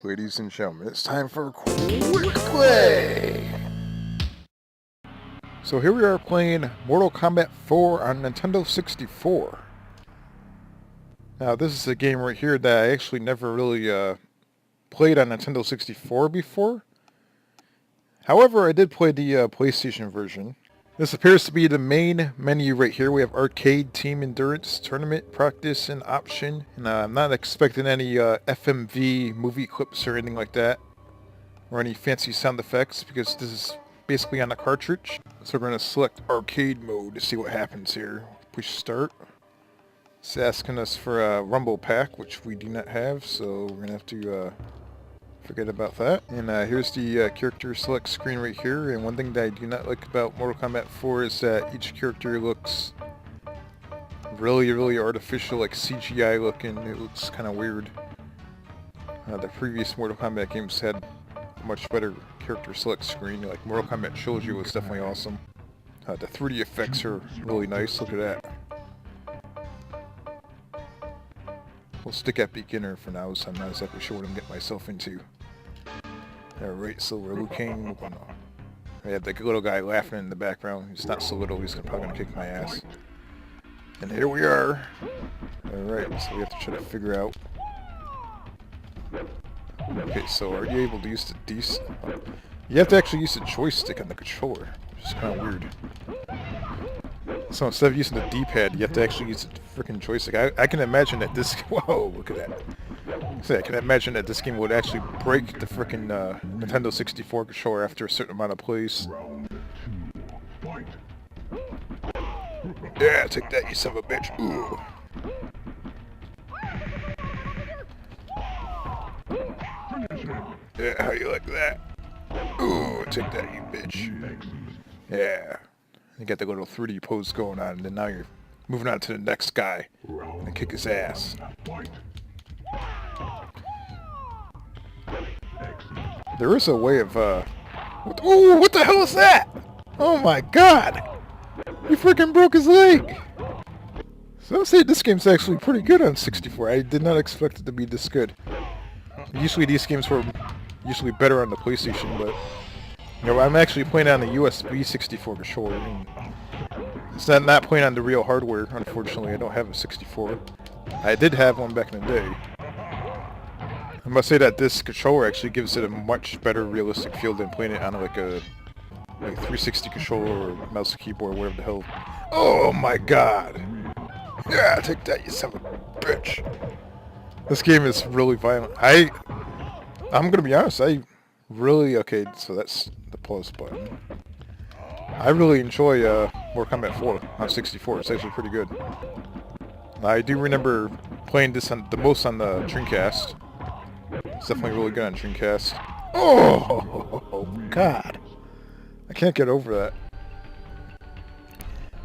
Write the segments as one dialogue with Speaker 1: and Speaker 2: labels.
Speaker 1: Ladies and gentlemen, it's time for Quick Play! So here we are playing Mortal Kombat 4 on Nintendo 64. Now this is a game right here that I actually never really played on Nintendo 64 before. However, I did play the PlayStation version. This appears to be the main menu right here. We have Arcade, Team Endurance, Tournament, Practice, and Option. And I'm not expecting any FMV movie clips or anything like that. Or any fancy sound effects, because this is basically on a cartridge. So we're going to select Arcade mode to see what happens here. Push Start. It's asking us for a Rumble Pack, which we do not have, so we're going to have to forget about that. And here's the character select screen right here. And one thing that I do not like about Mortal Kombat 4 is that each character looks really artificial, like CGI looking. It looks kind of weird. The previous Mortal Kombat games had a much better character select screen. Like Mortal Kombat Trilogy was definitely awesome. The 3D effects are really nice. Look at that. We'll stick at beginner for now, so I'm not exactly sure what I'm getting myself into. Alright, so we're Liu Kang. We have the little guy laughing in the background. He's not so little, he's probably going to kick my ass. And here we are. Alright, so we have to try to figure out. Okay, so are you able to use the D-stick? You have to actually use the joystick on the controller, which is kind of weird. So instead of using the D-pad, you have to actually use the freaking joystick. I can imagine that this... Whoa, look at that. So I can imagine that this game would actually break the freaking Nintendo 64 controller after a certain amount of plays. Yeah, take that, you son of a bitch. Ooh. Yeah, how you like that? Ooh, take that, you bitch. Yeah. You got the little 3D pose going on, and then now you're moving on to the next guy and kick his ass. There is a way of, ooh, what the hell is that? Oh my god! He freaking broke his leg! So I'll say this game's actually pretty good on 64. I did not expect it to be this good. Usually these games were usually better on the PlayStation, but... You know, I'm actually playing on the USB 64 controller. And it's not playing on the real hardware, unfortunately. I don't have a 64. I did have one back in the day. I must say that this controller actually gives it a much better realistic feel than playing it on like a 360 controller or mouse and keyboard, whatever the hell. Oh my god! Yeah, take that, you son of a bitch! This game is really violent. I'm gonna be honest, okay, so that's the pause button. I really enjoy Mortal Kombat 4 on 64. It's actually pretty good. I do remember playing this the most on the Dreamcast. It's definitely really good on Dreamcast. Oh, God. I can't get over that.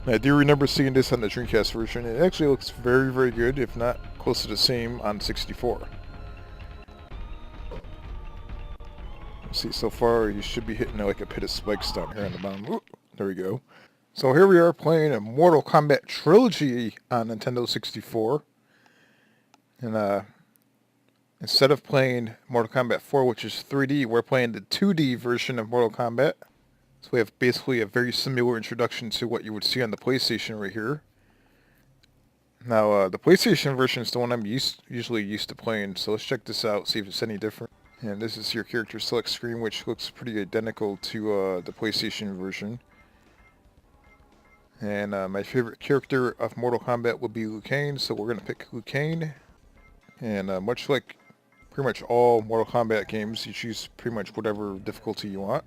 Speaker 1: I do remember seeing this on the Dreamcast version. It actually looks very good, if not close to the same on 64. See, so far you should be hitting like a pit of spikes down here on the bottom. Ooh, there we go. So here we are playing a Mortal Kombat Trilogy on Nintendo 64. And instead of playing Mortal Kombat 4, which is 3D, we're playing the 2D version of Mortal Kombat. So we have basically a very similar introduction to what you would see on the PlayStation right here. Now, the PlayStation version is the one I'm usually used to playing, so let's check this out, see if it's any different. And this is your character select screen, which looks pretty identical to the PlayStation version. And my favorite character of Mortal Kombat would be Liu Kang, so we're going to pick Liu Kang. And much like pretty much all Mortal Kombat games, you choose pretty much whatever difficulty you want.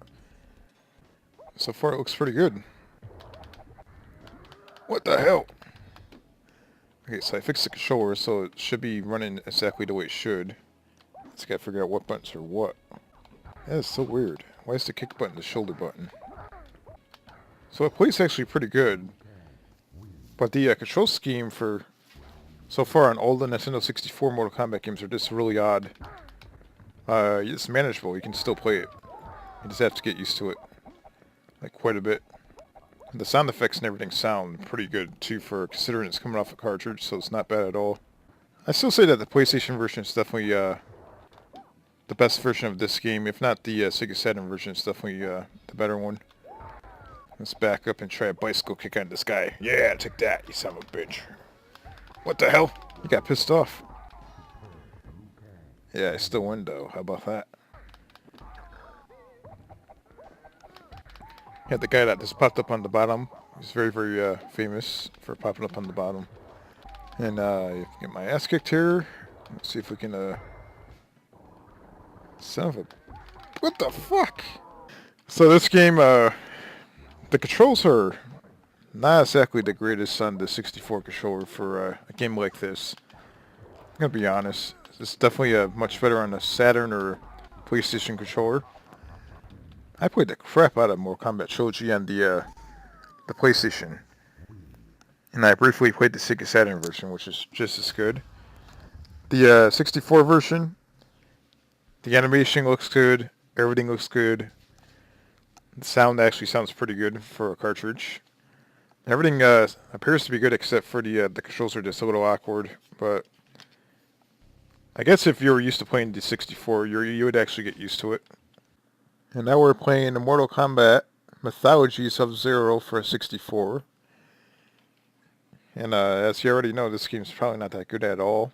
Speaker 1: So far it looks pretty good. What the hell? Okay, so I fixed the controller, so it should be running exactly the way it should. Just gotta figure out what buttons are what. That is so weird. Why is the kick button the shoulder button? So it plays actually pretty good. But the control scheme for so far on all the Nintendo 64 Mortal Kombat games are just really odd. It's manageable, you can still play it. You just have to get used to it. Like quite a bit. And the sound effects and everything sound pretty good too, for considering it's coming off a cartridge, so it's not bad at all. I still say that the PlayStation version is definitely the best version of this game. If not the Sega Saturn version, it's definitely the better one. Let's back up and try a bicycle kick on this guy. Yeah, take that, you son of a bitch. What the hell? He got pissed off. Yeah, I still win though. How about that? Yeah, the guy that just popped up on the bottom. He's very, very famous for popping up on the bottom. And get my ass kicked here. Let's see if we can son of a... What the fuck? So this game, the controls are not exactly the greatest on the 64 controller for a game like this. I'm gonna be honest. It's definitely much better on the Saturn or PlayStation controller. I played the crap out of Mortal Kombat Trilogy on the PlayStation. And I briefly played the Sega Saturn version, which is just as good. The 64 version, the animation looks good, everything looks good. The sound actually sounds pretty good for a cartridge. Everything appears to be good except for the controls are just a little awkward, but I guess if you're used to playing the 64, you would actually get used to it. And now we're playing the Mortal Kombat Mythology Sub-Zero for 64. And as you already know, this game's probably not that good at all.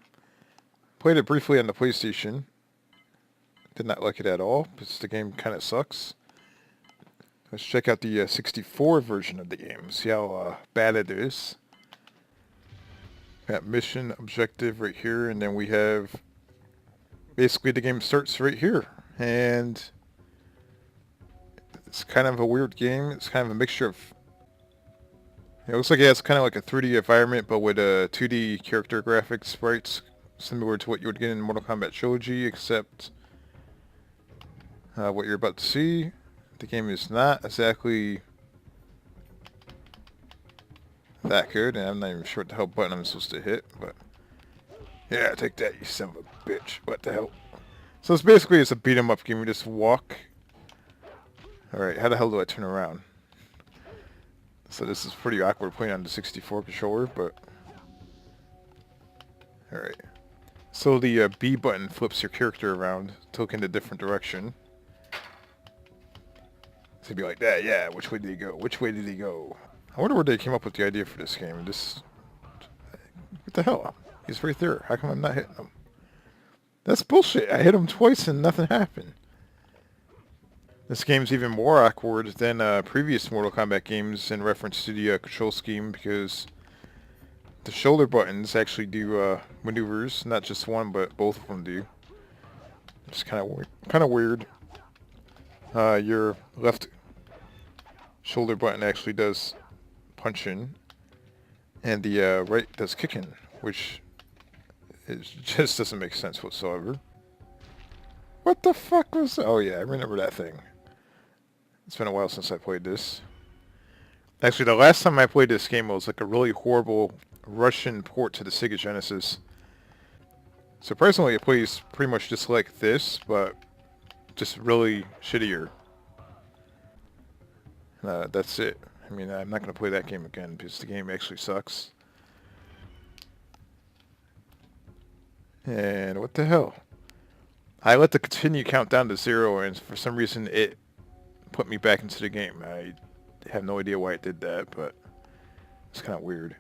Speaker 1: Played it briefly on the PlayStation. Did not like it at all, because the game kind of sucks. Let's check out the 64 version of the game, see how bad it is. Got mission, objective right here, and then we have... Basically the game starts right here. And it's kind of a weird game. It's kind of a mixture of... It looks like it has kind of like a 3D environment, but with 2D character graphics sprites, similar to what you would get in Mortal Kombat Trilogy, except what you're about to see. The game is not exactly that good, and I'm not even sure what the hell button I'm supposed to hit, but... Yeah, take that, you son of a bitch. What the hell? So it's basically a beat 'em up game. We just walk. Alright, how the hell do I turn around? So this is pretty awkward playing on the 64 controller, but... Alright. So the B button flips your character around to look in a different direction. So you'd be like that, yeah, which way did he go? Which way did he go? I wonder where they came up with the idea for this game. What the hell? He's right there. How come I'm not hitting him? That's bullshit. I hit him twice and nothing happened. This game's even more awkward than previous Mortal Kombat games in reference to the control scheme, because the shoulder buttons actually do maneuvers, not just one, but both of them do. It's kind of weird. Your left shoulder button actually does punching, and the right does kicking, which just doesn't make sense whatsoever. What the fuck was that? Oh yeah, I remember that thing. It's been a while since I played this. Actually, the last time I played this game was like a really horrible Russian port to the Sega Genesis. Surprisingly, it plays pretty much just like this, but just really shittier. That's it. I mean, I'm not going to play that game again because the game actually sucks. And what the hell? I let the continue count down to 0, and for some reason it put me back into the game. I have no idea why it did that, but it's kind of weird.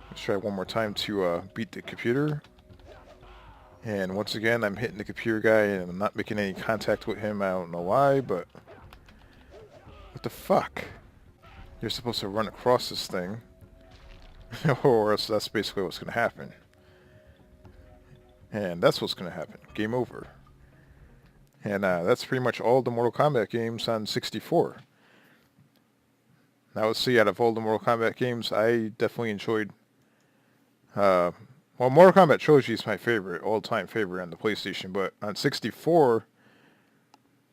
Speaker 1: Let's try one more time to beat the computer. And once again, I'm hitting the computer guy, and I'm not making any contact with him. I don't know why, but... What the fuck? You're supposed to run across this thing. Or else that's basically what's going to happen. And that's what's going to happen. Game over. And that's pretty much all the Mortal Kombat games on 64. Now let's see, out of all the Mortal Kombat games, I definitely enjoyed... well, Mortal Kombat Trilogy is my favorite, all-time favorite on the PlayStation, but on 64,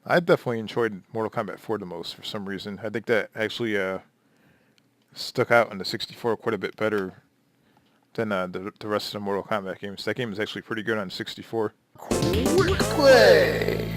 Speaker 1: I definitely enjoyed Mortal Kombat 4 the most for some reason. I think that actually stuck out on the 64 quite a bit better than the rest of the Mortal Kombat games. That game is actually pretty good on 64.
Speaker 2: Quick play!